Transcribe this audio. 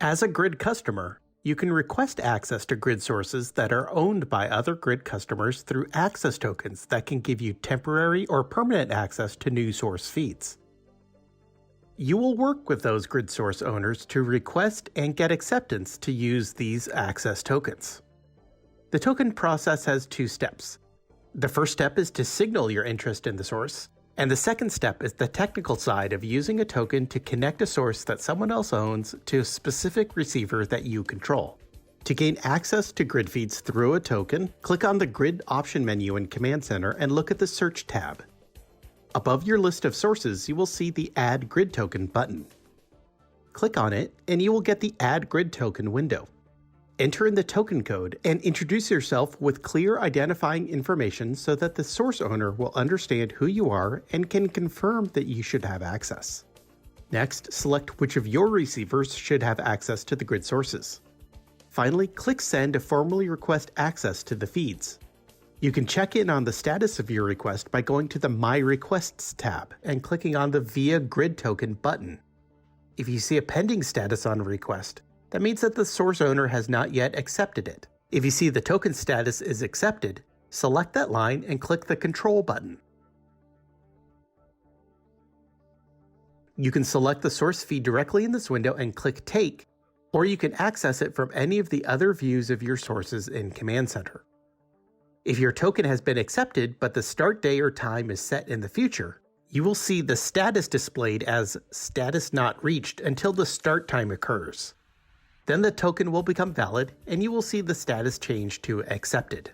As a Grid customer, you can request access to Grid sources that are owned by other Grid customers through access tokens that can give you temporary or permanent access to new source feeds. You will work with those Grid source owners to request and get acceptance to use these access tokens. The token process has two steps. The first step is to signal your interest in the source, and the second step is the technical side of using a token to connect a source that someone else owns to a specific receiver that you control. To gain access to Grid feeds through a token, click on the Grid option menu in Command Center and look at the Search tab. Above your list of sources, you will see the Add Grid Token button. Click on it, and you will get the Add Grid Token window. Enter in the token code and introduce yourself with clear identifying information so that the source owner will understand who you are and can confirm that you should have access. Next, select which of your receivers should have access to the Grid sources. Finally, click Send to formally request access to the feeds. You can check in on the status of your request by going to the My Requests tab and clicking on the Via Grid Token button. If you see a pending status on a request, that means that the source owner has not yet accepted it. If you see the token status is accepted, select that line and click the Control button. You can select the source feed directly in this window and click Take, or you can access it from any of the other views of your sources in Command Center. If your token has been accepted but the start day or time is set in the future, you will see the status displayed as Status Not Reached until the start time occurs. Then the token will become valid and you will see the status change to Accepted.